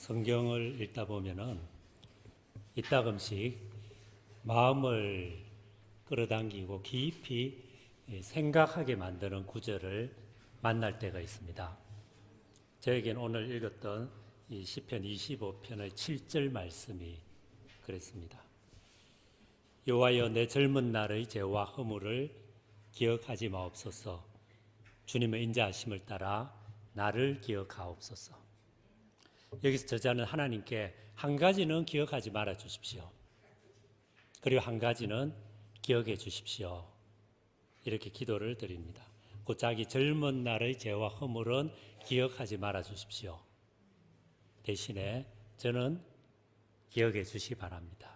성경을 읽다 보면은 이따금씩 마음을 끌어당기고 깊이 생각하게 만드는 구절을 만날 때가 있습니다. 저에겐 오늘 읽었던 이 시편 25편의 7절 말씀이 그랬습니다. 여호와여, 내 젊은 날의 죄와 허물을 기억하지 마옵소서. 주님의 인자하심을 따라 나를 기억하옵소서. 여기서 저자는 하나님께 한 가지는 기억하지 말아 주십시오. 그리고 한 가지는 기억해 주십시오. 이렇게 기도를 드립니다. 곧 자기 젊은 날의 죄와 허물은 기억하지 말아 주십시오. 대신에 저는 기억해 주시기 바랍니다.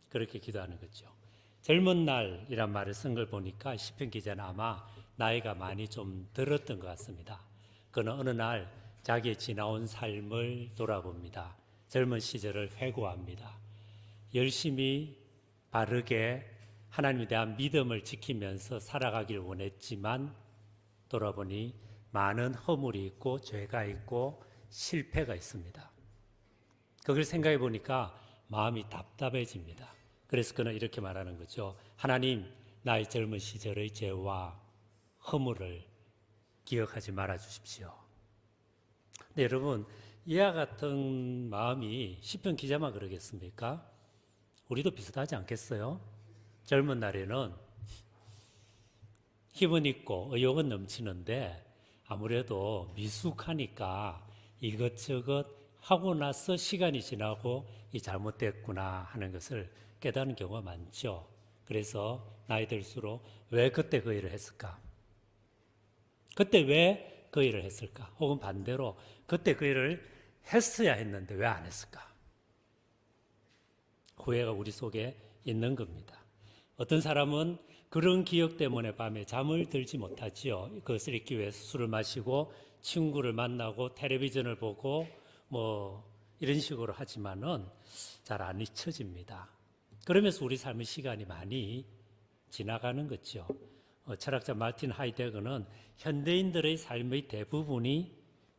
그렇게 기도하는 거죠. 젊은 날이란 말을 쓴 걸 보니까 시편 기자는 아마 나이가 많이 좀 들었던 것 같습니다. 그는 어느 날 자기의 지나온 삶을 돌아봅니다. 젊은 시절을 회고합니다. 열심히 바르게 하나님에 대한 믿음을 지키면서 살아가길 원했지만 돌아보니 많은 허물이 있고 죄가 있고 실패가 있습니다. 그걸 생각해 보니까 마음이 답답해집니다. 그래서 그는 이렇게 말하는 거죠. 하나님, 나의 젊은 시절의 죄와 허물을 기억하지 말아 주십시오. 네, 여러분, 이와 같은 마음이 시편 기자만 그러겠습니까? 우리도 비슷하지 않겠어요? 젊은 날에는 힘은 있고 의욕은 넘치는데 아무래도 미숙하니까 이것저것 하고 나서 시간이 지나고 이 잘못됐구나 하는 것을 깨닫는 경우가 많죠. 그래서 나이 들수록 왜 그때 그 일을 했을까? 그때 왜 그 일을 했을까? 혹은 반대로 그때 그 일을 했어야 했는데 왜 안 했을까? 후회가 우리 속에 있는 겁니다. 어떤 사람은 그런 기억 때문에 밤에 잠을 들지 못하지요. 그것을 잊기 위해서 술을 마시고 친구를 만나고 텔레비전을 보고 이런 식으로 하지만은 잘 안 잊혀집니다. 그러면서 우리 삶의 시간이 많이 지나가는 거죠. 철학자 마틴 하이데거는 현대인들의 삶의 대부분이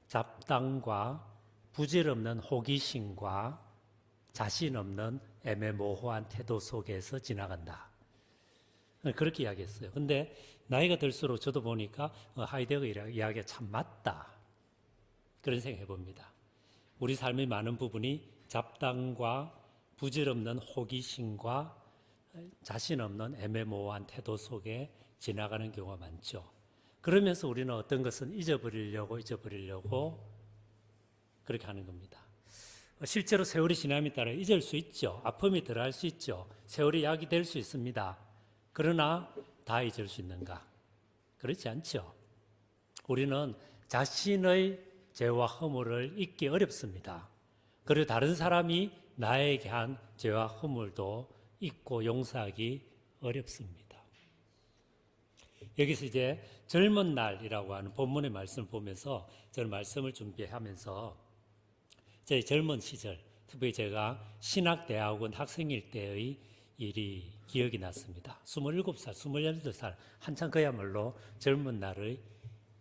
잡담과 부질없는 호기심과 자신 없는 애매모호한 태도 속에서 지나간다. 그렇게 이야기했어요. 근데 나이가 들수록 저도 보니까 하이데거 이야기가 참 맞다. 그런 생각 해봅니다. 우리 삶의 많은 부분이 잡담과 부질없는 호기심과 자신 없는 애매모호한 태도 속에 지나가는 경우가 많죠. 그러면서 우리는 어떤 것은 잊어버리려고 그렇게 하는 겁니다. 실제로 세월이 지남에 따라 잊을 수 있죠. 아픔이 덜할 수 있죠. 세월이 약이 될 수 있습니다. 그러나 다 잊을 수 있는가? 그렇지 않죠. 우리는 자신의 죄와 허물을 잊기 어렵습니다. 그리고 다른 사람이 나에게 한 죄와 허물도 잊고 용서하기 어렵습니다. 여기서 이제 젊은 날이라고 하는 본문의 말씀을 보면서 저는 말씀을 준비하면서 제 젊은 시절, 특별히 제가 신학대학원 학생일 때의 일이 기억이 났습니다. 27살, 28살, 한참 그야말로 젊은 날의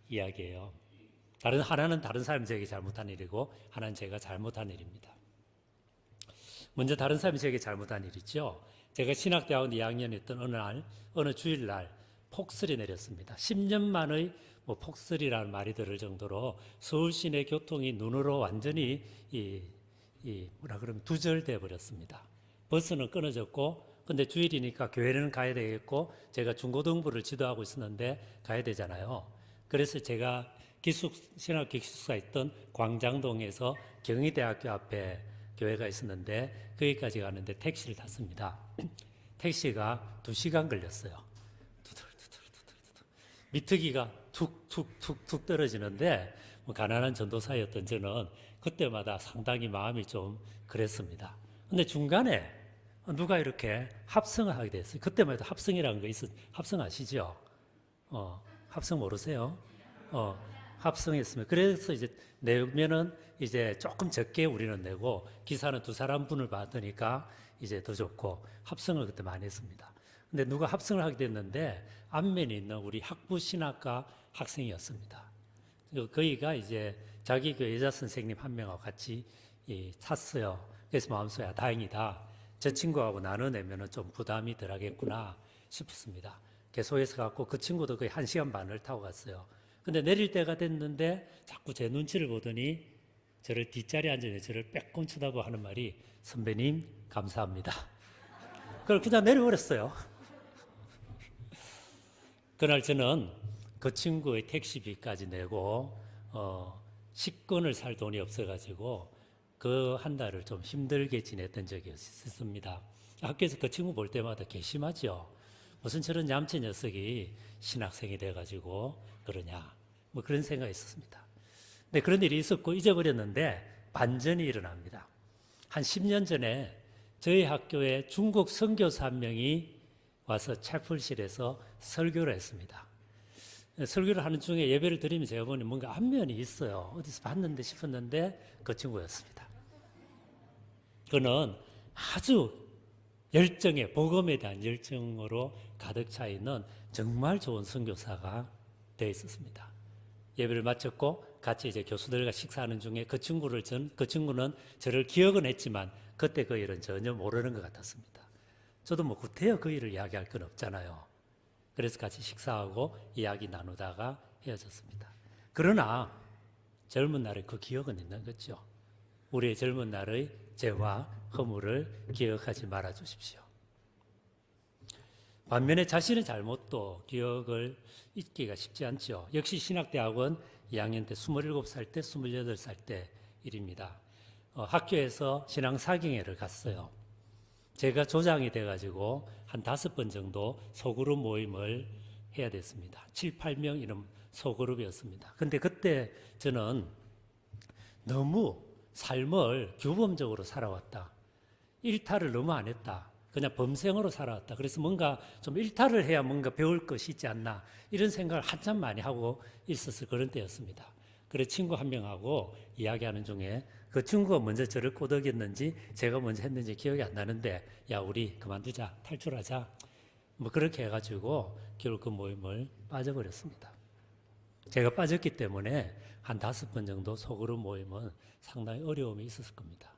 이야기예요. 하나는 다른 사람이 저에게 잘못한 일이고 하나는 제가 잘못한 일입니다. 먼저 다른 사람이 저에게 잘못한 일이죠. 제가 신학대학원 2학년이었던 어느 주일날 폭설이 내렸습니다. 10년 만의 폭설이라는 말이 들을 정도로 서울 시내 교통이 눈으로 완전히 두절돼 버렸습니다. 버스는 끊어졌고, 근데 주일이니까 교회는 가야 되겠고, 제가 중고등부를 지도하고 있었는데 가야 되잖아요. 그래서 제가 신학교 기숙사 있던 광장동에서 경희대학교 앞에 교회가 있었는데 거기까지 가는데 택시를 탔습니다. 택시가 2시간 걸렸어요. 미터기가 툭툭툭툭 떨어지는데 가난한 전도사였던 저는 그때마다 상당히 마음이 좀 그랬습니다. 근데 중간에 누가 이렇게 합성을 하게 됐어요. 그때만 해도 합성이라는 거 합성 아시죠? 합성 모르세요? 합성했으면 그래서 이제 내면은 이제 조금 적게 우리는 내고 기사는 2사람분을 받으니까 이제 더 좋고 합성을 그때 많이 했습니다. 근데 누가 합성을 하게 됐는데 안면에 있는 우리 학부 신학과 학생이었습니다. 그이가 이제 자기 그 여자 선생님 한 명하고 같이 찼어요. 그래서 마음속에 다행이다. 저 친구하고 나눠내면 좀 부담이 덜하겠구나 싶었습니다. 계속해서 갖고 그 친구도 거의 1시간 반을 타고 갔어요. 근데 내릴 때가 됐는데 자꾸 제 눈치를 보더니 저를 뒷자리에 앉아있는 저를 빼꼼 쳐다보고 하는 말이 선배님 감사합니다. 그걸 그냥 내려버렸어요. 그날 저는 그 친구의 택시비까지 내고 식권을 살 돈이 없어가지고 그 한 달을 좀 힘들게 지냈던 적이 있었습니다. 학교에서 그 친구 볼 때마다 괘씸하죠. 무슨 저런 얌체 녀석이 신학생이 돼가지고 그러냐 뭐 그런 생각이 있었습니다. 네, 그런 일이 있었고 잊어버렸는데 반전이 일어납니다. 한 10년 전에 저희 학교에 중국 선교사 한 명이 와서 채플실에서 설교를 했습니다. 설교를 하는 중에 예배를 드리면 제가 보니 뭔가 안면이 있어요. 어디서 봤는데 싶었는데 그 친구였습니다. 그는 아주 열정에 복음에 대한 열정으로 가득 차 있는 정말 좋은 선교사가 되어 있었습니다. 예배를 마쳤고 같이 이제 교수들과 식사하는 중에 그 친구는 저를 기억은 했지만 그때 그 일은 전혀 모르는 것 같았습니다. 저도 뭐 구태여 그 일을 이야기할 건 없잖아요. 그래서 같이 식사하고 이야기 나누다가 헤어졌습니다. 그러나 젊은 날의 그 기억은 있는 거죠. 우리의 젊은 날의 죄와 허물을 기억하지 말아 주십시오. 반면에 자신의 잘못도 기억을 잊기가 쉽지 않죠. 역시 신학대학원 2학년 때 27살 때 28살 때 일입니다. 학교에서 신앙사경회를 갔어요. 제가 조장이 돼가지고 한 5번 정도 소그룹 모임을 해야 됐습니다. 7, 8명 이런 소그룹이었습니다. 근데 그때 저는 너무 삶을 규범적으로 살아왔다. 일탈을 너무 안 했다. 그냥 범생으로 살아왔다. 그래서 뭔가 좀 일탈을 해야 뭔가 배울 것이 있지 않나 이런 생각을 한참 많이 하고 있었을 그런 때였습니다. 그래서 친구 한 명하고 이야기하는 중에 그 친구가 먼저 저를 꼬드겼는지 제가 먼저 했는지 기억이 안 나는데 야 우리 그만두자 탈출하자 뭐 그렇게 해가지고 결국 그 모임을 빠져버렸습니다. 제가 빠졌기 때문에 한 5번 정도 소그룹 모임은 상당히 어려움이 있었을 겁니다.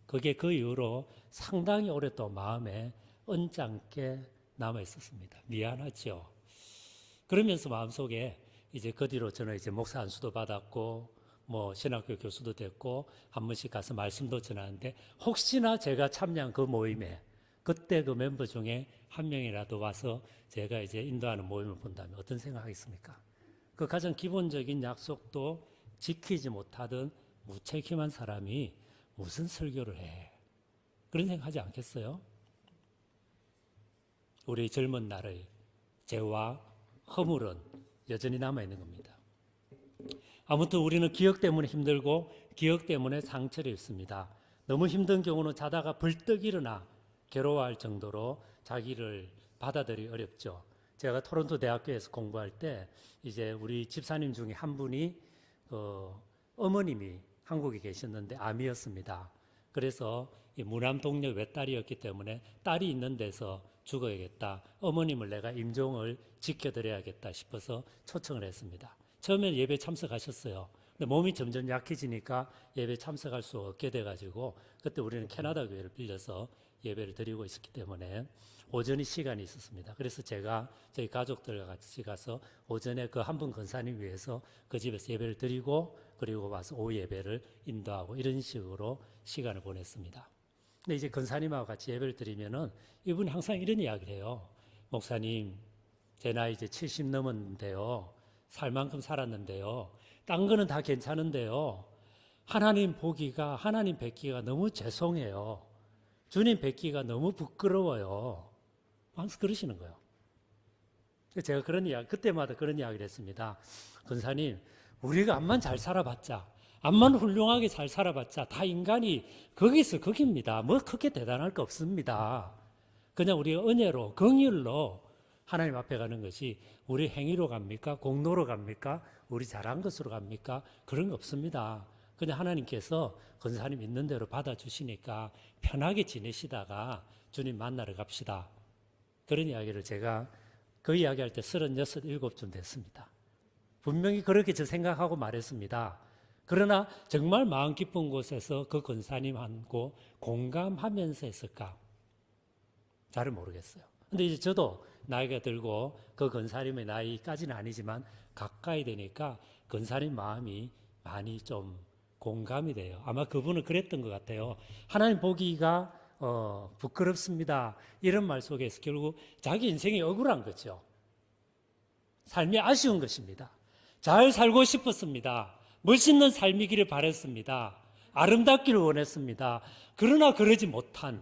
그게 그 이후로 상당히 오랫동안 마음에 언짢게 남아 있었습니다. 미안하죠. 그러면서 마음속에 이제 그 뒤로 저는 이제 목사 안수도 받았고 뭐 신학교 교수도 됐고 한 번씩 가서 말씀도 전하는데 혹시나 제가 참여한 그 모임에 그때 그 멤버 중에 한 명이라도 와서 제가 이제 인도하는 모임을 본다면 어떤 생각하겠습니까? 그 가장 기본적인 약속도 지키지 못하던 무책임한 사람이 무슨 설교를 해? 그런 생각하지 않겠어요? 우리 젊은 날의 죄와 허물은 여전히 남아있는 겁니다. 아무튼 우리는 기억 때문에 힘들고 기억 때문에 상처를 입습니다. 너무 힘든 경우는 자다가 벌떡 일어나 괴로워할 정도로 자기를 받아들이기 어렵죠. 제가 토론토 대학교에서 공부할 때 이제 우리 집사님 중에 한 분이 어머님이 한국에 계셨는데 암이었습니다. 그래서 이 무남동녀 외딸이었기 때문에 딸이 있는 데서 죽어야겠다. 어머님을 내가 임종을 지켜드려야겠다 싶어서 초청을 했습니다. 처음엔 예배 참석하셨어요. 근데 몸이 점점 약해지니까 예배 참석할 수 없게 돼가지고 그때 우리는 캐나다 교회를 빌려서 예배를 드리고 있었기 때문에 오전이 시간이 있었습니다. 그래서 제가 저희 가족들과 같이 가서 오전에 그 한 분 권사님 위해서 그 집에서 예배를 드리고 그리고 와서 오후 예배를 인도하고 이런 식으로 시간을 보냈습니다. 근데 이제 권사님하고 같이 예배를 드리면은 이분이 항상 이런 이야기를 해요. 목사님, 제 나이 이제 70 넘었는데요. 살 만큼 살았는데요. 딴 거는 다 괜찮은데요. 하나님 보기가, 하나님 뵙기가 너무 죄송해요. 주님 뵙기가 너무 부끄러워요. 항상 그러시는 거예요. 제가 그런 이야기, 그때마다 그런 이야기를 했습니다. 권사님, 우리가 암만 잘 살아봤자, 암만 훌륭하게 잘 살아봤자 다 인간이 거기서 거기입니다. 뭐 크게 대단할 거 없습니다. 그냥 우리가 은혜로, 긍휼로 하나님 앞에 가는 것이 우리 행위로 갑니까? 공로로 갑니까? 우리 잘한 것으로 갑니까? 그런 거 없습니다. 그냥 하나님께서 권사님 있는 대로 받아주시니까 편하게 지내시다가 주님 만나러 갑시다. 그런 이야기를 제가 그 이야기할 때 36, 7쯤 됐습니다. 분명히 그렇게 저 생각하고 말했습니다. 그러나 정말 마음 깊은 곳에서 그 권사님하고 공감하면서 했을까? 잘 모르겠어요. 근데 이제 저도 나이가 들고 그 권사님의 나이까지는 아니지만 가까이 되니까 권사님 마음이 많이 좀 공감이 돼요. 아마 그분은 그랬던 것 같아요. 하나님 보기가 부끄럽습니다. 이런 말 속에서 결국 자기 인생이 억울한 거죠. 삶이 아쉬운 것입니다. 잘 살고 싶었습니다. 멋있는 삶이기를 바랬습니다. 아름답기를 원했습니다. 그러나 그러지 못한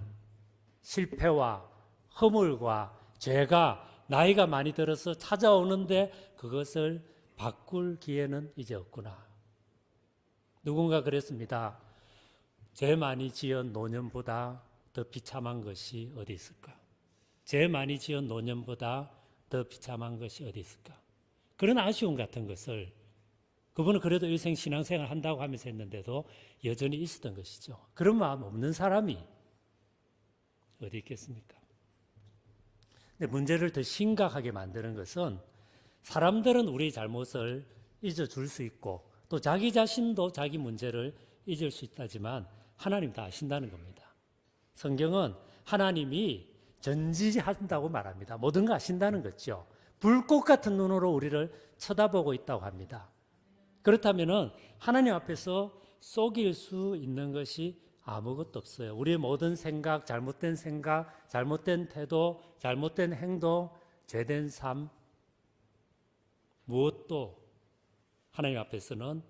실패와 허물과 죄가 나이가 많이 들어서 찾아오는데 그것을 바꿀 기회는 이제 없구나. 누군가 그랬습니다. 죄 많이 지은 노년보다 더 비참한 것이 어디 있을까? 죄 많이 지은 노년보다 더 비참한 것이 어디 있을까? 그런 아쉬움 같은 것을 그분은 그래도 일생 신앙생활 한다고 하면서 했는데도 여전히 있었던 것이죠. 그런 마음 없는 사람이 어디 있겠습니까? 근데 문제를 더 심각하게 만드는 것은 사람들은 우리의 잘못을 잊어줄 수 있고 또 자기 자신도 자기 문제를 잊을 수 있다지만 하나님 다 아신다는 겁니다. 성경은 하나님이 전지한다고 말합니다. 모든 거 아신다는 거죠. 불꽃 같은 눈으로 우리를 쳐다보고 있다고 합니다. 그렇다면 하나님 앞에서 속일 수 있는 것이 아무것도 없어요. 우리의 모든 생각, 잘못된 태도, 잘못된 행동, 죄된 삶, 무엇도 하나님 앞에서는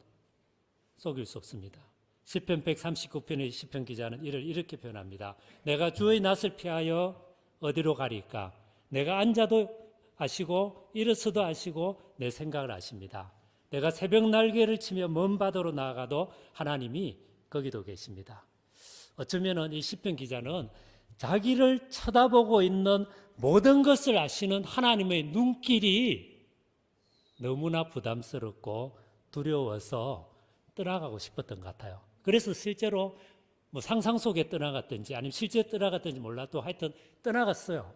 속일 수 없습니다. 시편 139편의 시편 기자는 이를 이렇게 표현합니다. 내가 주의 낯을 피하여 어디로 가리까? 내가 앉아도 아시고 일어서도 아시고 내 생각을 아십니다. 내가 새벽 날개를 치며 먼 바다로 나아가도 하나님이 거기도 계십니다. 어쩌면 이 시편 기자는 자기를 쳐다보고 있는 모든 것을 아시는 하나님의 눈길이 너무나 부담스럽고 두려워서 떠나가고 싶었던 것 같아요. 그래서 실제로 상상 속에 떠나갔든지 아니면 실제 떠나갔든지 몰라도 하여튼 떠나갔어요.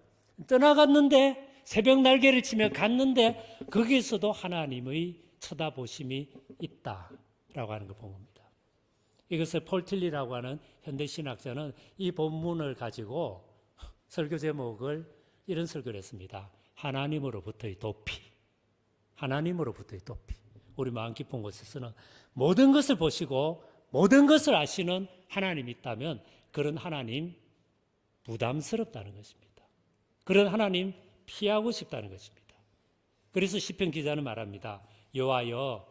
떠나갔는데 새벽 날개를 치며 갔는데 거기에서도 하나님의 쳐다보심이 있다라고 하는 걸 본 겁니다. 이것을 폴 틸리라고 하는 현대신학자는 이 본문을 가지고 설교 제목을 이런 설교를 했습니다. 하나님으로부터의 도피. 하나님으로부터의 도피. 우리 마음 깊은 곳에서는 모든 것을 보시고 모든 것을 아시는 하나님이 있다면 그런 하나님 부담스럽다는 것입니다. 그런 하나님 피하고 싶다는 것입니다. 그래서 시편 기자는 말합니다. 여호와여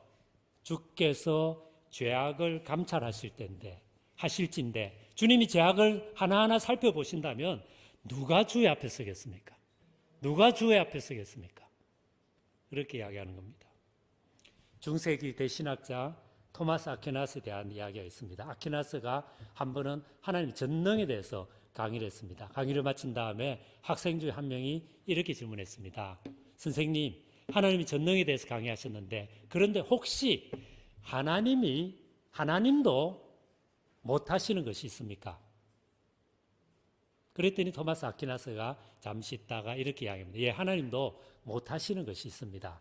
주께서 죄악을 감찰하실 하실진데 주님이 죄악을 하나하나 살펴보신다면 누가 주의 앞에 서겠습니까? 누가 주의 앞에 서겠습니까? 그렇게 이야기하는 겁니다. 중세기 대신학자 토마스 아퀴나스에 대한 이야기가 있습니다. 아퀴나스가 한 번은 하나님 전능에 대해서 강의를 했습니다. 강의를 마친 다음에 학생 중에 한 명이 이렇게 질문했습니다. 선생님, 하나님이 전능에 대해서 강의하셨는데 그런데 혹시 하나님도 못하시는 것이 있습니까? 그랬더니 토마스 아퀴나스가 잠시 있다가 이렇게 이야기합니다. 예, 하나님도 못하시는 것이 있습니다.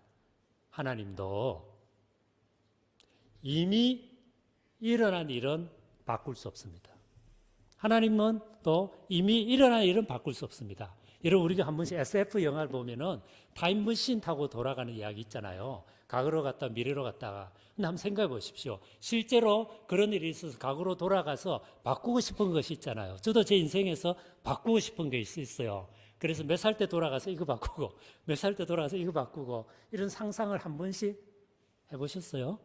하나님도 이미 일어난 일은 바꿀 수 없습니다. 하나님은 또 이미 일어난 일은 바꿀 수 없습니다. 여러분 우리가 한 번씩 SF 영화를 보면은 타임머신 타고 돌아가는 이야기 있잖아요. 과거로 갔다 미래로 갔다가. 근데 한번 생각해 보십시오. 실제로 그런 일이 있어서 과거로 돌아가서 바꾸고 싶은 것이 있잖아요. 저도 제 인생에서 바꾸고 싶은 게 있어요. 그래서 몇 살 때 돌아가서 이거 바꾸고 몇 살 때 돌아가서 이거 바꾸고 이런 상상을 한 번씩 해보셨어요?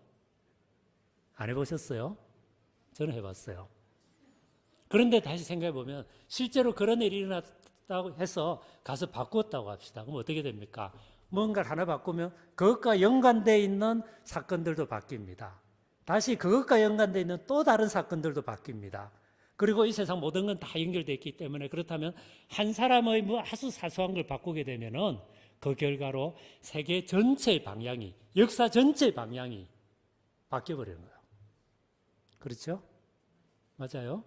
안 해보셨어요? 저는 해봤어요. 그런데 다시 생각해 보면 실제로 그런 일이 일어났다고 해서 가서 바꾸었다고 합시다. 그럼 어떻게 됩니까? 뭔가를 하나 바꾸면 그것과 연관되어 있는 사건들도 바뀝니다. 다시 그것과 연관되어 있는 또 다른 사건들도 바뀝니다. 그리고 이 세상 모든 건 다 연결되어 있기 때문에 그렇다면 한 사람의 뭐 아주 사소한 걸 바꾸게 되면은 그 결과로 세계 전체의 방향이, 역사 전체의 방향이 바뀌어버리는 거예요. 그렇죠? 맞아요?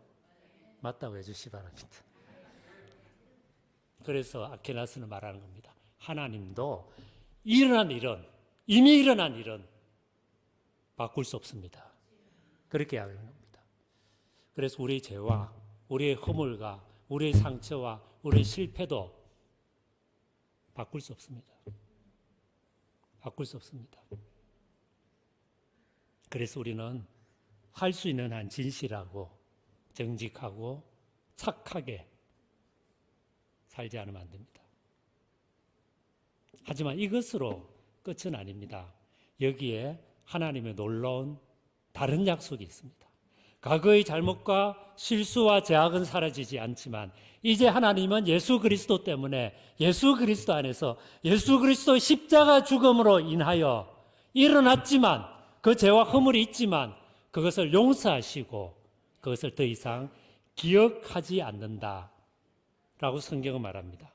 맞다고 해주시 바랍니다. 그래서 아퀴나스는 말하는 겁니다. 하나님도 이미 일어난 일은 바꿀 수 없습니다. 그렇게 이야기하는 겁니다. 그래서 우리의 죄와 우리의 허물과 우리의 상처와 우리의 실패도 바꿀 수 없습니다. 바꿀 수 없습니다. 그래서 우리는 할 수 있는 한 진실하고 정직하고 착하게 살지 않으면 안 됩니다. 하지만 이것으로 끝은 아닙니다. 여기에 하나님의 놀라운 다른 약속이 있습니다. 과거의 잘못과 실수와 죄악은 사라지지 않지만 이제 하나님은 예수 그리스도 때문에 예수 그리스도 안에서 예수 그리스도의 십자가 죽음으로 인하여 일어났지만 그 죄와 허물이 있지만 그것을 용서하시고 그것을 더 이상 기억하지 않는다 라고 성경은 말합니다.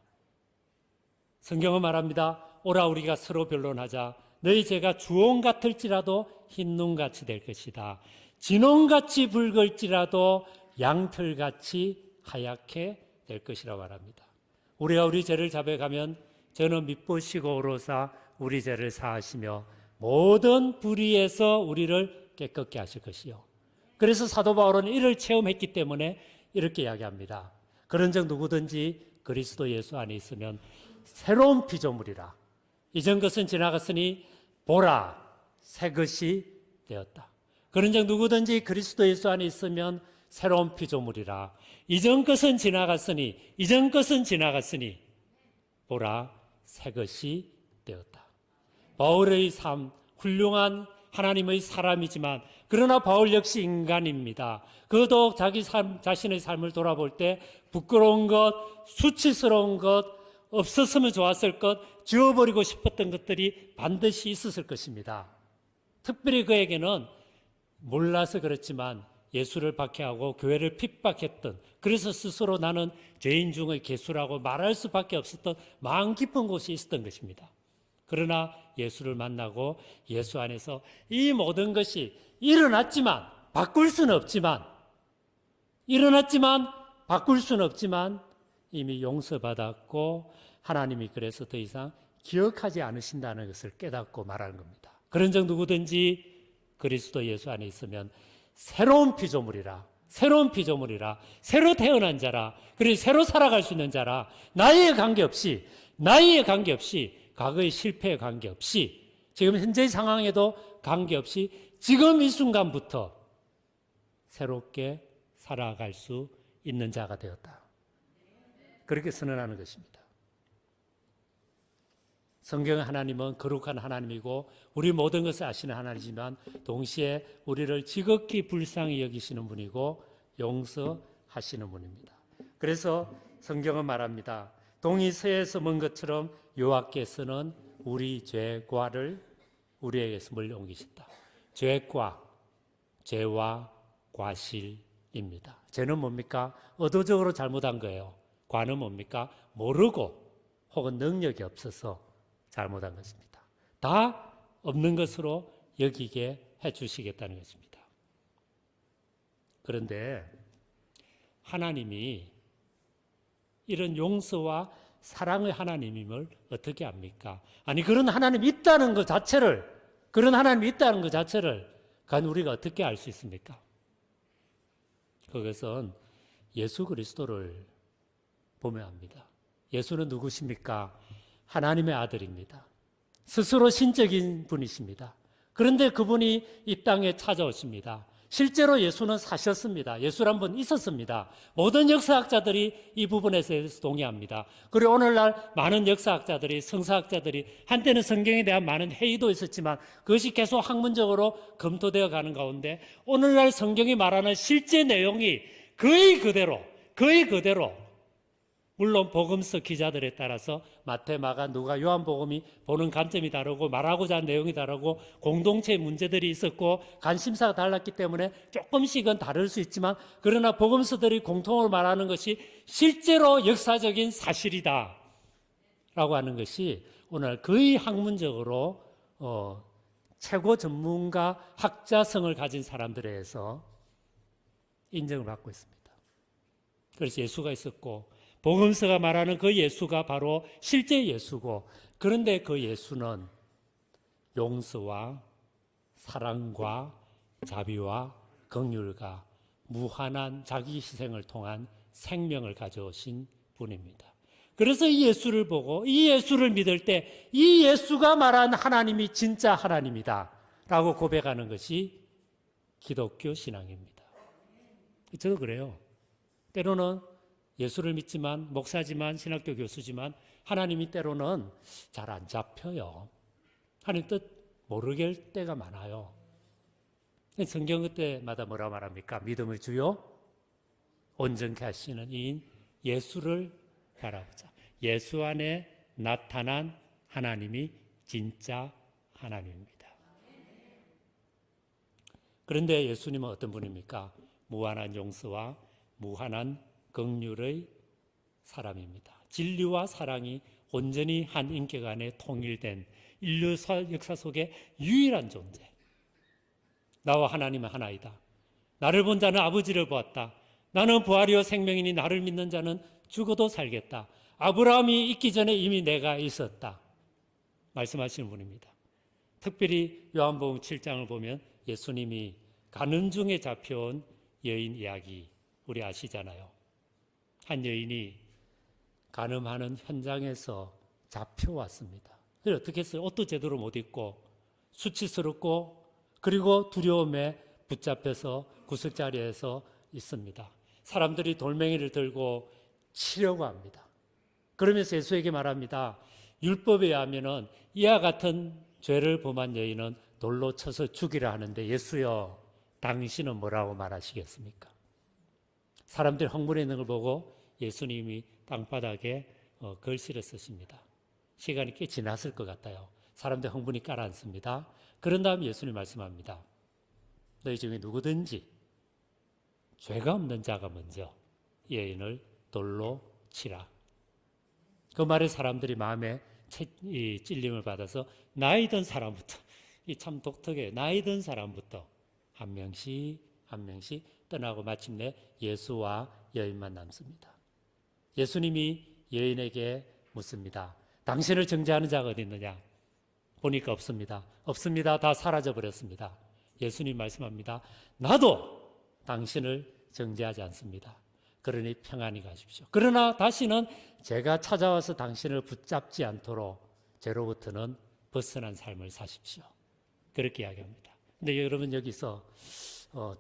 성경은 말합니다. 오라 우리가 서로 변론하자. 너희 죄가 주홍 같을지라도 흰눈같이 될 것이다. 진홍같이 붉을지라도 양털같이 하얗게 될 것이라고 말합니다. 우리가 우리 죄를 자백하면 저는 미쁘시고 오로사 우리 죄를 사하시며 모든 불의에서 우리를 깨끗게 하실 것이요. 그래서 사도 바울은 이를 체험했기 때문에 이렇게 이야기합니다. 그런즉 누구든지 그리스도 예수 안에 있으면 새로운 피조물이라. 이전 것은 지나갔으니 보라 새 것이 되었다. 그런즉 누구든지 그리스도 예수 안에 있으면 새로운 피조물이라. 이전 것은 지나갔으니 보라 새 것이 되었다. 바울의 삶, 훌륭한 하나님의 사람이지만 그러나 바울 역시 인간입니다. 그도 자기 자신의 삶을 돌아볼 때 부끄러운 것, 수치스러운 것, 없었으면 좋았을 것, 지워버리고 싶었던 것들이 반드시 있었을 것입니다. 특별히 그에게는 몰라서 그렇지만 예수를 박해하고 교회를 핍박했던, 그래서 스스로 나는 죄인 중의 괴수라고 말할 수밖에 없었던 마음 깊은 곳이 있었던 것입니다. 그러나 예수를 만나고 예수 안에서 이 모든 것이 일어났지만 바꿀 수는 없지만 이미 용서받았고 하나님이 그래서 더 이상 기억하지 않으신다는 것을 깨닫고 말하는 겁니다. 그런즉 누구든지 그리스도 예수 안에 있으면 새로운 피조물이라, 새로 태어난 자라, 그리고 새로 살아갈 수 있는 자라. 나이에 관계없이, 과거의 실패에 관계없이, 지금 현재 상황에도 관계없이 지금 이 순간부터 새롭게 살아갈 수 있는 자가 되었다. 그렇게 선언하는 것입니다. 성경의 하나님은 거룩한 하나님이고 우리 모든 것을 아시는 하나님이지만 동시에 우리를 지극히 불쌍히 여기시는 분이고 용서하시는 분입니다. 그래서 성경은 말합니다. 동이 서에서 먼 것처럼 여호와께서는 우리 죄과를 우리에게서 멀리 옮기셨다. 죄와 과실입니다. 죄는 뭡니까? 의도적으로 잘못한 거예요. 과는 뭡니까? 모르고 혹은 능력이 없어서 잘못한 것입니다. 다 없는 것으로 여기게 해주시겠다는 것입니다. 그런데 하나님이 이런 용서와 사랑의 하나님임을 어떻게 압니까? 아니 그런 하나님이 있다는 것 자체를 과연 우리가 어떻게 알 수 있습니까? 그것은 예수 그리스도를 보면 압니다. 예수는 누구십니까? 하나님의 아들입니다. 스스로 신적인 분이십니다. 그런데 그분이 이 땅에 찾아오십니다. 실제로 예수는 사셨습니다. 예수란 분 있었습니다. 모든 역사학자들이 이 부분에 대해서 동의합니다. 그리고 오늘날 많은 역사학자들이, 성사학자들이 한때는 성경에 대한 많은 회의도 있었지만 그것이 계속 학문적으로 검토되어 가는 가운데 오늘날 성경이 말하는 실제 내용이 거의 그대로 물론 복음서 기자들에 따라서 마태, 마가, 누가, 요한복음이 보는 관점이 다르고 말하고자 하는 내용이 다르고 공동체의 문제들이 있었고 관심사가 달랐기 때문에 조금씩은 다를 수 있지만 그러나 복음서들이 공통으로 말하는 것이 실제로 역사적인 사실이다 라고 하는 것이 오늘 거의 학문적으로 최고 전문가 학자성을 가진 사람들에 의해서 인정을 받고 있습니다. 그래서 예수가 있었고 복음서가 말하는 그 예수가 바로 실제 예수고, 그런데 그 예수는 용서와 사랑과 자비와 긍휼과 무한한 자기 희생을 통한 생명을 가져오신 분입니다. 그래서 이 예수를 보고 이 예수를 믿을 때 이 예수가 말한 하나님이 진짜 하나님이다 라고 고백하는 것이 기독교 신앙입니다. 저도 그래요. 때로는 예수를 믿지만 목사지만 신학교 교수지만 하나님이 때로는 잘 안 잡혀요. 하나님 뜻 모르겠을 때가 많아요. 성경 그때마다 뭐라 말합니까? 믿음의 주요 온전케 하시는 이인 예수를 바라보자. 예수 안에 나타난 하나님이 진짜 하나님입니다. 그런데 예수님은 어떤 분입니까? 무한한 용서와 무한한 긍휼의 사람입니다. 진리와 사랑이 온전히 한 인격 안에 통일된 인류 역사 속의 유일한 존재. 나와 하나님은 하나이다. 나를 본 자는 아버지를 보았다. 나는 부활이요 생명이니 나를 믿는 자는 죽어도 살겠다. 아브라함이 있기 전에 이미 내가 있었다. 말씀하시는 분입니다. 특별히 요한복음 7장을 보면 예수님이 가는 중에 잡혀온 여인 이야기 우리 아시잖아요. 한 여인이 간음하는 현장에서 잡혀왔습니다. 그래서 어떻게 했어요? 옷도 제대로 못 입고 수치스럽고 그리고 두려움에 붙잡혀서 구석자리에서 있습니다. 사람들이 돌멩이를 들고 치려고 합니다. 그러면서 예수에게 말합니다. 율법에 의하면은 이와 같은 죄를 범한 여인은 돌로 쳐서 죽이라 하는데 예수여 당신은 뭐라고 말하시겠습니까? 사람들이 흥분해 있는 걸 보고 예수님이 땅바닥에 글씨를 쓰십니다. 시간이 꽤 지났을 것 같아요. 사람들 흥분이 가라앉습니다. 그런 다음에 예수님 말씀합니다. 너희 중에 누구든지 죄가 없는 자가 먼저 여인을 돌로 치라. 그 말에 사람들이 마음에 찔림을 받아서 나이 든 사람부터, 이 참 독특해요. 나이 든 사람부터 한 명씩 떠나고 마침내 예수와 여인만 남습니다. 예수님이 여인에게 묻습니다. 당신을 정죄하는 자가 어디 있느냐? 보니까 없습니다. 없습니다. 다 사라져버렸습니다. 예수님 말씀합니다. 나도 당신을 정죄하지 않습니다. 그러니 평안히 가십시오. 그러나 다시는 제가 찾아와서 당신을 붙잡지 않도록 죄로부터는 벗어난 삶을 사십시오. 그렇게 이야기합니다. 근데 여러분 여기서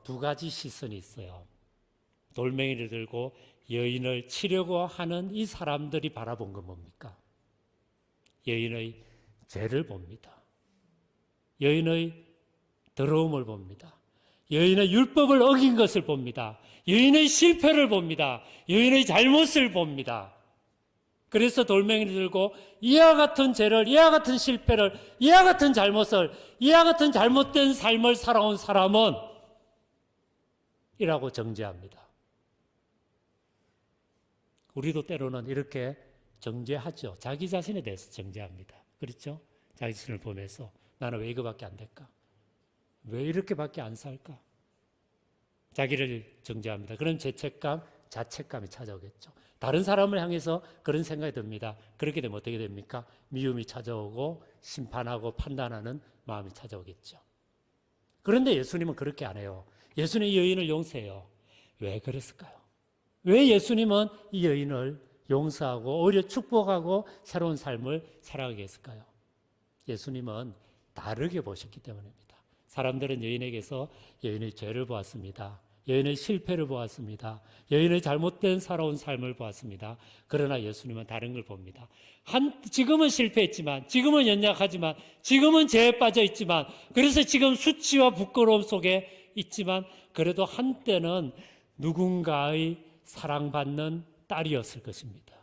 두 가지 시선이 있어요. 돌멩이를 들고 여인을 치려고 하는 이 사람들이 바라본 건 뭡니까? 여인의 죄를 봅니다. 여인의 더러움을 봅니다. 여인의 율법을 어긴 것을 봅니다. 여인의 실패를 봅니다. 여인의 잘못을 봅니다. 그래서 돌멩이를 들고 이와 같은 죄를, 이와 같은 실패를, 이와 같은 잘못을, 이와 같은 잘못된 삶을 살아온 사람은 이라고 정죄합니다. 우리도 때로는 이렇게 정죄하죠. 자기 자신에 대해서 정죄합니다. 그렇죠? 자기 자신을 보면서 나는 왜 이거밖에 안 될까? 왜 이렇게밖에 안 살까? 자기를 정죄합니다. 그런 죄책감, 자책감이 찾아오겠죠. 다른 사람을 향해서 그런 생각이 듭니다. 그렇게 되면 어떻게 됩니까? 미움이 찾아오고 심판하고 판단하는 마음이 찾아오겠죠. 그런데 예수님은 그렇게 안 해요. 예수님 이 여인을 용서해요. 왜 그랬을까요? 왜 예수님은 이 여인을 용서하고 오히려 축복하고 새로운 삶을 살아가게 했을까요? 예수님은 다르게 보셨기 때문입니다. 사람들은 여인에게서 여인의 죄를 보았습니다. 여인의 실패를 보았습니다. 여인의 잘못된 살아온 삶을 보았습니다. 그러나 예수님은 다른 걸 봅니다. 지금은 실패했지만, 지금은 연약하지만, 지금은 죄에 빠져 있지만, 그래서 지금 수치와 부끄러움 속에 있지만, 그래도 한때는 누군가의 사랑받는 딸이었을 것입니다.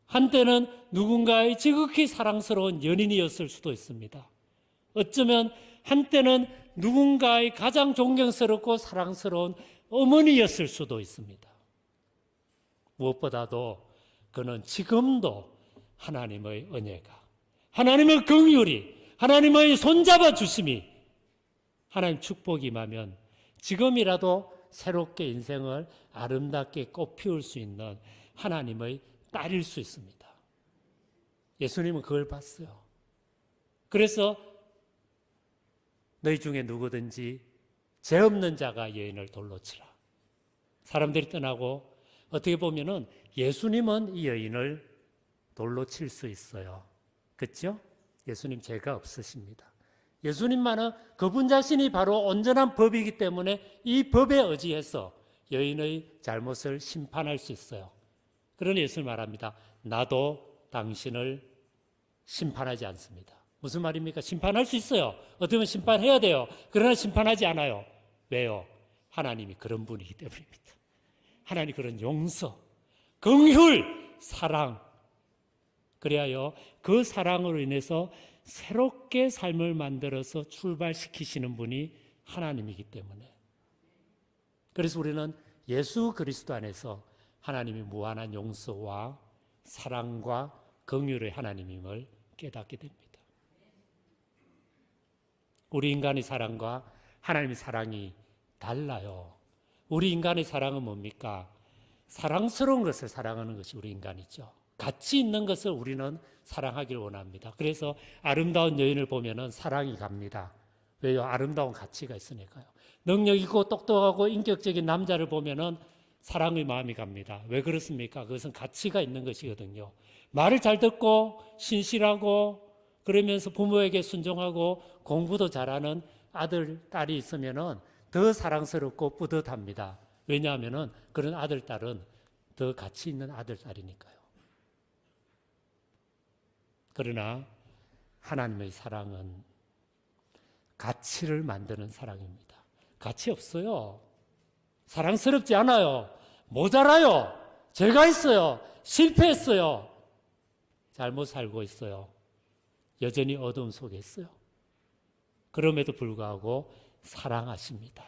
한때는 누군가의 지극히 사랑스러운 연인이었을 수도 있습니다. 어쩌면 한때는 누군가의 가장 존경스럽고 사랑스러운 어머니였을 수도 있습니다. 무엇보다도 그는 지금도 하나님의 은혜가, 하나님의 긍휼이, 하나님의 손잡아 주심이, 하나님 축복이 임하면 지금이라도 새롭게 인생을 아름답게 꽃피울 수 있는 하나님의 딸일 수 있습니다. 예수님은 그걸 봤어요. 그래서 너희 중에 누구든지 죄 없는 자가 여인을 돌로 치라. 사람들이 떠나고 어떻게 보면은 예수님은 이 여인을 돌로 칠 수 있어요. 그렇죠? 예수님 죄가 없으십니다. 예수님만은 그분 자신이 바로 온전한 법이기 때문에 이 법에 의지해서 여인의 잘못을 심판할 수 있어요. 그러니 예수님 말합니다. 나도 당신을 심판하지 않습니다. 무슨 말입니까? 심판할 수 있어요. 어떻게 보면 심판해야 돼요. 그러나 심판하지 않아요. 왜요? 하나님이 그런 분이기 때문입니다. 하나님 그런 용서, 긍휼, 사랑, 그래야요 그 사랑으로 인해서 새롭게 삶을 만들어서 출발시키시는 분이 하나님이기 때문에, 그래서 우리는 예수 그리스도 안에서 하나님이 무한한 용서와 사랑과 긍휼의 하나님임을 깨닫게 됩니다. 우리 인간의 사랑과 하나님의 사랑이 달라요. 우리 인간의 사랑은 뭡니까? 사랑스러운 것을 사랑하는 것이 우리 인간이죠. 가치 있는 것을 우리는 사랑하길 원합니다. 그래서 아름다운 여인을 보면은 사랑이 갑니다. 왜요? 아름다운 가치가 있으니까요. 능력 있고 똑똑하고 인격적인 남자를 보면은 사랑의 마음이 갑니다. 왜 그렇습니까? 그것은 가치가 있는 것이거든요. 말을 잘 듣고 신실하고 그러면서 부모에게 순종하고 공부도 잘하는 아들, 딸이 있으면은 더 사랑스럽고 뿌듯합니다. 왜냐하면은 그런 아들, 딸은 더 가치 있는 아들, 딸이니까요. 그러나 하나님의 사랑은 가치를 만드는 사랑입니다. 가치 없어요. 사랑스럽지 않아요. 모자라요. 죄가 있어요. 실패했어요. 잘못 살고 있어요. 여전히 어두움 속에 있어요. 그럼에도 불구하고 사랑하십니다.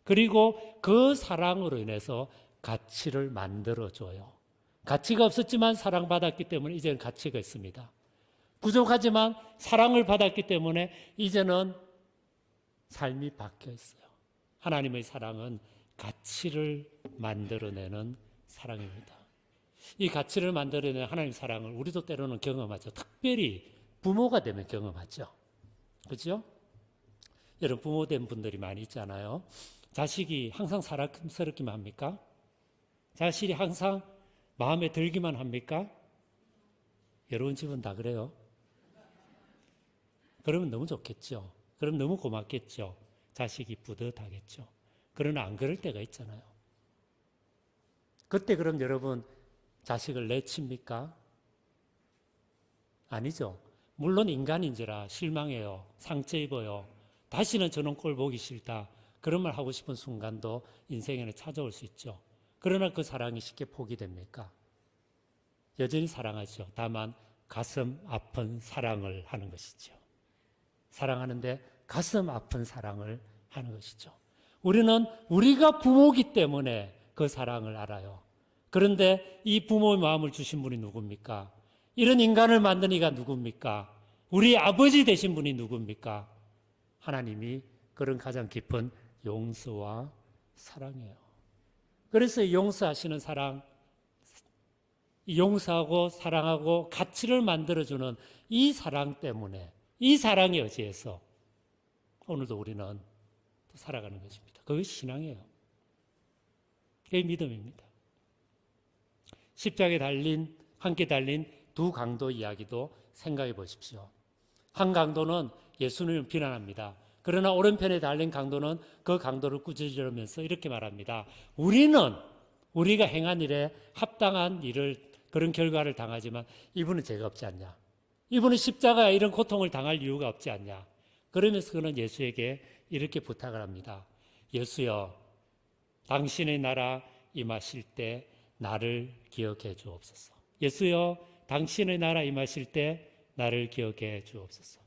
그리고 그 사랑으로 인해서 가치를 만들어줘요. 가치가 없었지만 사랑받았기 때문에 이제는 가치가 있습니다. 부족하지만 사랑을 받았기 때문에 이제는 삶이 바뀌어 있어요. 하나님의 사랑은 가치를 만들어내는 사랑입니다. 이 가치를 만들어내는 하나님의 사랑을 우리도 때로는 경험하죠. 특별히 부모가 되면 경험하죠. 그렇죠? 여러분 부모 된 분들이 많이 있잖아요. 자식이 항상 사랑스럽기만 합니까? 자식이 항상 마음에 들기만 합니까? 여러분 집은 다 그래요? 그러면 너무 좋겠죠. 그럼 너무 고맙겠죠. 자식이 뿌듯하겠죠. 그러나 안 그럴 때가 있잖아요. 그때 그럼 여러분 자식을 내칩니까? 아니죠. 물론 인간인지라 실망해요. 상처 입어요. 다시는 저런 꼴 보기 싫다. 그런 말 하고 싶은 순간도 인생에는 찾아올 수 있죠. 그러나 그 사랑이 쉽게 포기됩니까? 여전히 사랑하죠. 다만 가슴 아픈 사랑을 하는 것이죠. 사랑하는데 가슴 아픈 사랑을 하는 것이죠. 우리는 우리가 부모이기 때문에 그 사랑을 알아요. 그런데 이 부모의 마음을 주신 분이 누굽니까? 이런 인간을 만든 이가 누굽니까? 우리 아버지 되신 분이 누굽니까? 하나님이 그런 가장 깊은 용서와 사랑이에요. 그래서 용서하시는 사랑, 용서하고 사랑하고 가치를 만들어주는 이 사랑 때문에, 이 사랑에 의지해서 오늘도 우리는 또 살아가는 것입니다. 그것이 신앙이에요. 그게 믿음입니다. 십자가에 함께 달린 두 강도 이야기도 생각해 보십시오. 한 강도는 예수님을 비난합니다. 그러나 오른편에 달린 강도는 그 강도를 꾸짖으면서 이렇게 말합니다. 우리가 행한 일에 합당한 일을, 그런 결과를 당하지만 이분은 죄가 없지 않냐? 이분은 십자가에 이런 고통을 당할 이유가 없지 않냐? 그러면서 그는 예수에게 이렇게 부탁을 합니다. 예수여, 당신의 나라 임하실 때 나를 기억해 주옵소서. 예수여, 당신의 나라 임하실 때 나를 기억해 주옵소서.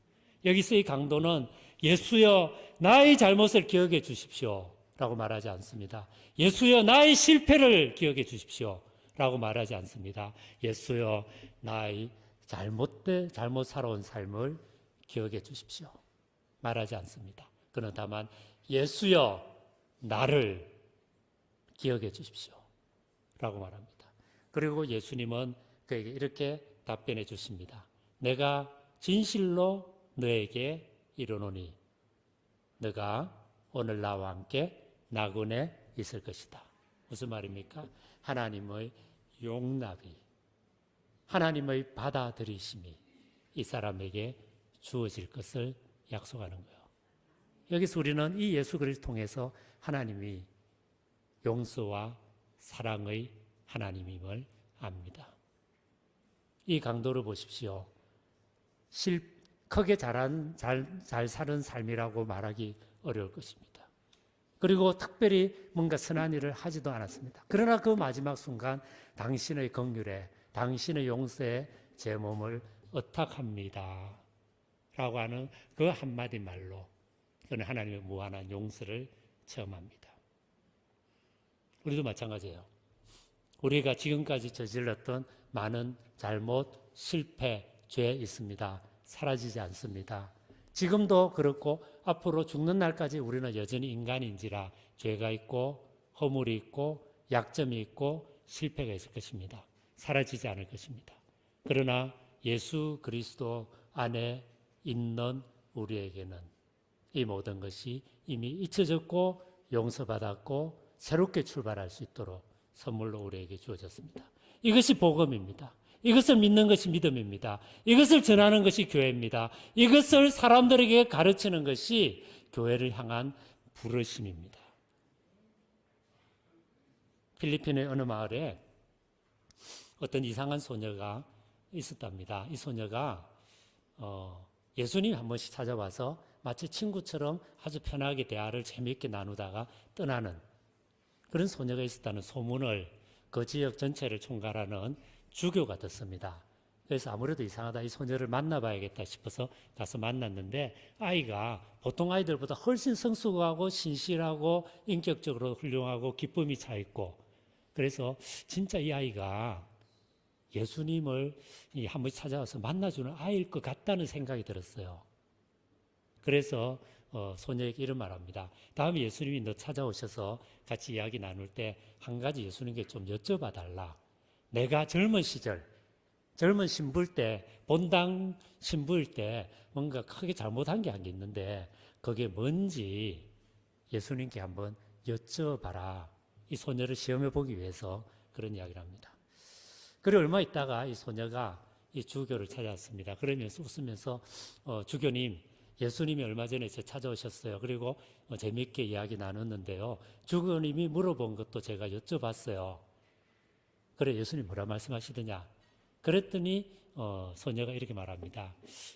여기서 이 강도는 예수여, 나의 잘못을 기억해 주십시오 라고 말하지 않습니다. 예수여, 나의 실패를 기억해 주십시오 라고 말하지 않습니다. 예수여, 나의 잘못 살아온 삶을 기억해 주십시오 말하지 않습니다. 그는 다만 예수여, 나를 기억해 주십시오 라고 말합니다. 그리고 예수님은 그에게 이렇게 답변해 주십니다. 내가 진실로 너에게 이르노니 너가 오늘 나와 함께 나그네 있을 것이다. 무슨 말입니까? 하나님의 용납이, 하나님의 받아들이심이 이 사람에게 주어질 것을 약속하는 거예요. 여기서 우리는 이 예수 그리스도를 통해서 하나님이 용서와 사랑의 하나님임을 압니다. 이 강도를 보십시오. 크게 잘 사는 삶이라고 말하기 어려울 것입니다. 그리고 특별히 뭔가 선한 일을 하지도 않았습니다. 그러나 그 마지막 순간 당신의 긍휼에, 당신의 용서에 제 몸을 의탁합니다 라고 하는 그 한마디 말로 그는 하나님의 무한한 용서를 체험합니다. 우리도 마찬가지예요. 우리가 지금까지 저질렀던 많은 잘못, 실패, 죄 있습니다. 사라지지 않습니다. 지금도 그렇고 앞으로 죽는 날까지 우리는 여전히 인간인지라 죄가 있고 허물이 있고 약점이 있고 실패가 있을 것입니다. 사라지지 않을 것입니다. 그러나 예수 그리스도 안에 있는 우리에게는 이 모든 것이 이미 잊혀졌고 용서받았고 새롭게 출발할 수 있도록 선물로 우리에게 주어졌습니다. 이것이 복음입니다. 이것을 믿는 것이 믿음입니다. 이것을 전하는 것이 교회입니다. 이것을 사람들에게 가르치는 것이 교회를 향한 부르심입니다. 필리핀의 어느 마을에 어떤 이상한 소녀가 있었답니다. 이 소녀가 예수님 한 번씩 찾아와서 마치 친구처럼 아주 편하게 대화를 재미있게 나누다가 떠나는 그런 소녀가 있었다는 소문을 그 지역 전체를 총괄하는 주교가 듣습니다. 그래서 아무래도 이상하다, 이 소녀를 만나봐야겠다 싶어서 가서 만났는데 아이가 보통 아이들보다 훨씬 성숙하고 신실하고 인격적으로 훌륭하고 기쁨이 차 있고 그래서 진짜 이 아이가 예수님을 한 번씩 찾아와서 만나주는 아이일 것 같다는 생각이 들었어요. 그래서 소녀에게 이런 말합니다. 다음에 예수님이 너 찾아오셔서 같이 이야기 나눌 때 한 가지 예수님께 좀 여쭤봐 달라. 내가 젊은 시절, 젊은 신부일 때, 본당 신부일 때 뭔가 크게 잘못한 게 한 게 있는데 그게 뭔지 예수님께 한번 여쭤봐라. 이 소녀를 시험해 보기 위해서 그런 이야기를 합니다. 그리고 얼마 있다가 이 소녀가 이 주교를 찾아왔습니다. 그러면서 웃으면서 주교님, 예수님이 얼마 전에 제 찾아오셨어요. 그리고 재미있게 이야기 나눴는데요. 주교님이 물어본 것도 제가 여쭤봤어요. 그래, 예수님 뭐라 말씀하시더냐? 그랬더니 소녀가 이렇게 말합니다.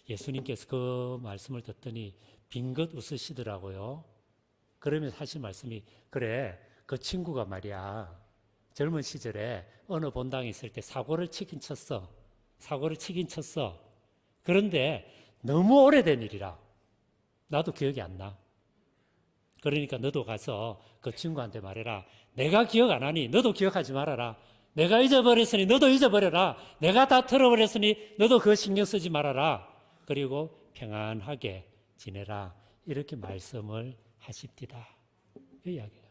예수님께서 그 말씀을 듣더니 빙긋 웃으시더라고요. 그러면서 하신 말씀이 그래, 그 친구가 말이야. 젊은 시절에 어느 본당에 있을 때 사고를 치긴 쳤어. 그런데 너무 오래된 일이라. 나도 기억이 안 나. 그러니까 너도 가서 그 친구한테 말해라. 내가 기억 안 하니 너도 기억하지 말아라. 내가 잊어버렸으니 너도 잊어버려라. 내가 다 틀어버렸으니 너도 그거 신경 쓰지 말아라. 그리고 평안하게 지내라. 이렇게 말씀을 하십디다. 이 이야기예요.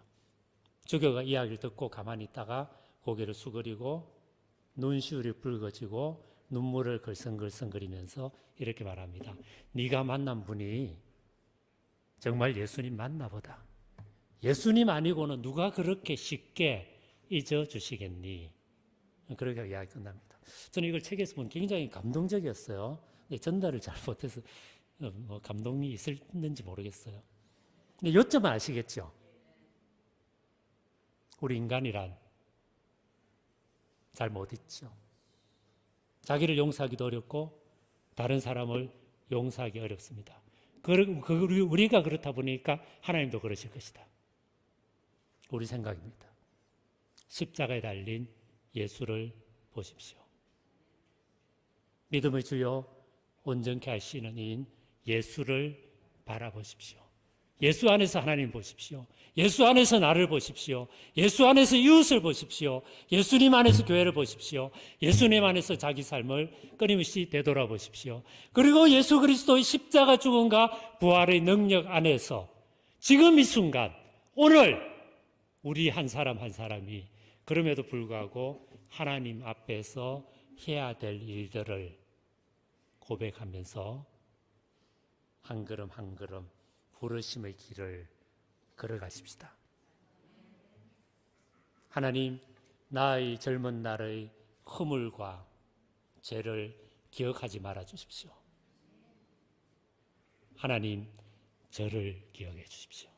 주교가 이야기를 듣고 가만히 있다가 고개를 수그리고 눈시울이 붉어지고 눈물을 글썽글썽거리면서 이렇게 말합니다. 네가 만난 분이 정말 예수님 맞나 보다. 예수님 아니고는 누가 그렇게 쉽게 잊어주시겠니? 그렇게 이야기 끝납니다. 저는 이걸 책에서 보면 굉장히 감동적이었어요. 근데 전달을 잘 못해서 감동이 있었는지 모르겠어요. 근데 요점은 아시겠죠? 우리 인간이란 잘 못 잊죠. 자기를 용서하기도 어렵고 다른 사람을 용서하기 어렵습니다. 우리가 그렇다 보니까 하나님도 그러실 것이다. 우리 생각입니다. 십자가에 달린 예수를 보십시오. 믿음의 주요 온전케 하시는 이인 예수를 바라보십시오. 예수 안에서 하나님 보십시오. 예수 안에서 나를 보십시오. 예수 안에서 이웃을 보십시오. 예수님 안에서 교회를 보십시오. 예수님 안에서 자기 삶을 끊임없이 되돌아보십시오. 그리고 예수 그리스도의 십자가 죽음과 부활의 능력 안에서 지금 이 순간 오늘 우리 한 사람 한 사람이 그럼에도 불구하고 하나님 앞에서 해야 될 일들을 고백하면서 한 걸음 한 걸음 부르심의 길을 걸어가십시다. 하나님, 나의 젊은 날의 허물과 죄를 기억하지 말아 주십시오. 하나님, 저를 기억해 주십시오.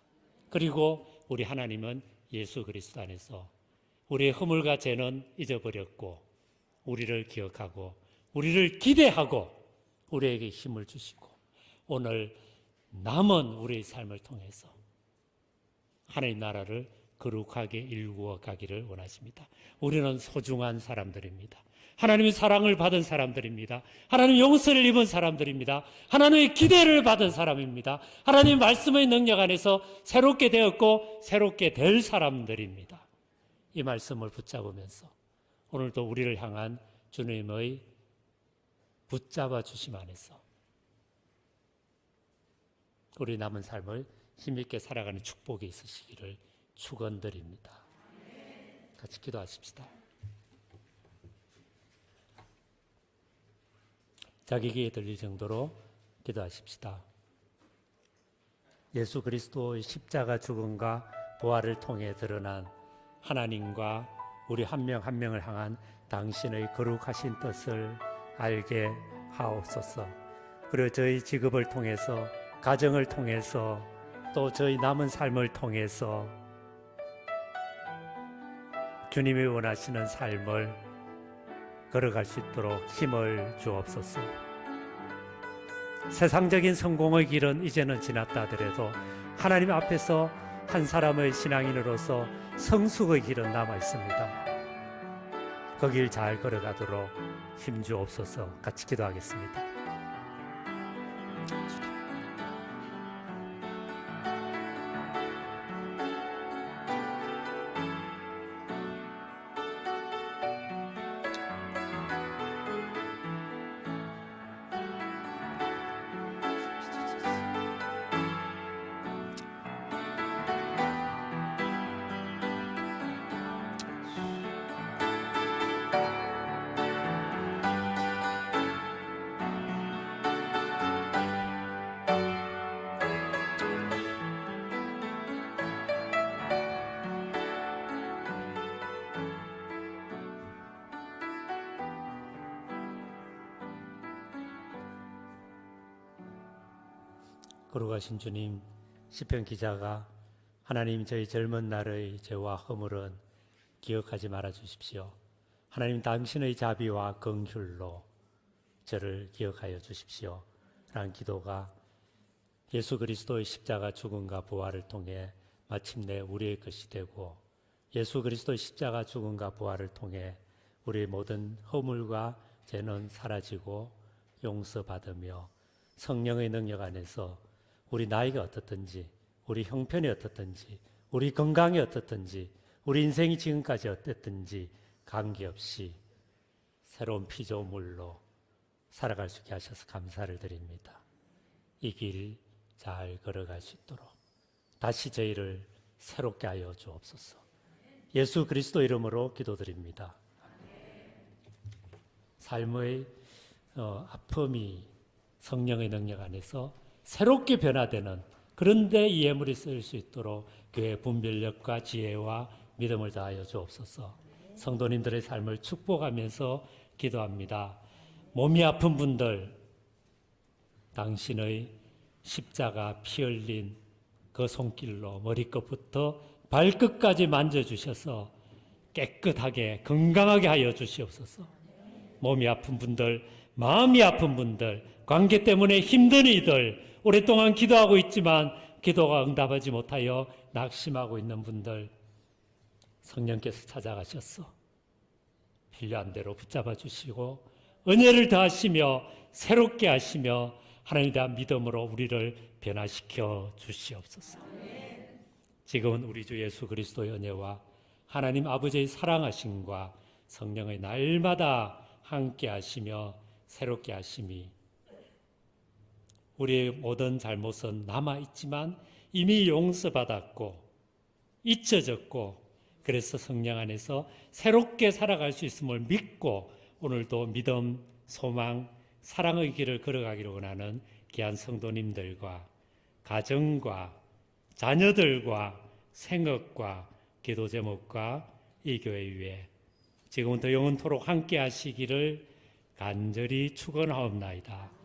그리고 우리 하나님은 예수 그리스도 안에서 우리의 허물과 죄는 잊어버렸고 우리를 기억하고 우리를 기대하고 우리에게 힘을 주시고 오늘 남은 우리의 삶을 통해서 하나님 나라를 거룩하게 일구어 가기를 원하십니다. 우리는 소중한 사람들입니다. 하나님의 사랑을 받은 사람들입니다. 하나님의 용서를 입은 사람들입니다. 하나님의 기대를 받은 사람입니다. 하나님의 말씀의 능력 안에서 새롭게 되었고 새롭게 될 사람들입니다. 이 말씀을 붙잡으면서 오늘도 우리를 향한 주님의 붙잡아 주심 안에서 우리 남은 삶을 힘있게 살아가는 축복이 있으시기를 축원드립니다. 같이 기도하십시다. 자기 귀에 들릴 정도로 기도하십시다. 예수 그리스도의 십자가 죽음과 부활을 통해 드러난 하나님과 우리 한 명 한 명을 향한 당신의 거룩하신 뜻을 알게 하옵소서. 그리고 저희 직업을 통해서, 가정을 통해서, 또 저희 남은 삶을 통해서 주님이 원하시는 삶을 걸어갈 수 있도록 힘을 주옵소서. 세상적인 성공의 길은 이제는 지났다 하더라도 하나님 앞에서 한 사람의 신앙인으로서 성숙의 길은 남아 있습니다. 그 길 잘 걸어가도록 힘 주옵소서. 같이 기도하겠습니다. 거룩하신 주님, 시편 기자가 하나님 저희 젊은 날의 죄와 허물은 기억하지 말아 주십시오. 하나님 당신의 자비와 긍휼로 저를 기억하여 주십시오. 라는 기도가 예수 그리스도의 십자가 죽음과 부활을 통해 마침내 우리의 것이 되고 예수 그리스도의 십자가 죽음과 부활을 통해 우리의 모든 허물과 죄는 사라지고 용서받으며 성령의 능력 안에서 우리 나이가 어떻든지, 우리 형편이 어떻든지, 우리 건강이 어떻든지, 우리 인생이 지금까지 어땠든지 관계없이 새로운 피조물로 살아갈 수 있게 하셔서 감사를 드립니다. 이 길 잘 걸어갈 수 있도록 다시 저희를 새롭게 하여 주옵소서. 예수 그리스도 이름으로 기도드립니다. 삶의 아픔이 성령의 능력 안에서 새롭게 변화되는 그런데 이 예물이 쓰일 수 있도록 교회의 분별력과 지혜와 믿음을 다하여 주옵소서. 성도님들의 삶을 축복하면서 기도합니다. 몸이 아픈 분들, 당신의 십자가 피 흘린 그 손길로 머리끝부터 발끝까지 만져주셔서 깨끗하게 건강하게 하여 주시옵소서. 몸이 아픈 분들, 마음이 아픈 분들, 관계 때문에 힘든 이들, 오랫동안 기도하고 있지만 기도가 응답하지 못하여 낙심하고 있는 분들, 성령께서 찾아가셔서 필요한 대로 붙잡아 주시고 은혜를 더하시며 새롭게 하시며 하나님에 대한 믿음으로 우리를 변화시켜 주시옵소서. 지금은 우리 주 예수 그리스도의 은혜와 하나님 아버지의 사랑하심과 성령의 날마다 함께 하시며 새롭게 하심이 우리의 모든 잘못은 남아있지만 이미 용서받았고 잊혀졌고 그래서 성령 안에서 새롭게 살아갈 수 있음을 믿고 오늘도 믿음, 소망, 사랑의 길을 걸어가기를 원하는 귀한 성도님들과 가정과 자녀들과 생업과 기도 제목과 이 교회 위에 지금부터 영원토록 함께 하시기를 간절히 축원하옵나이다.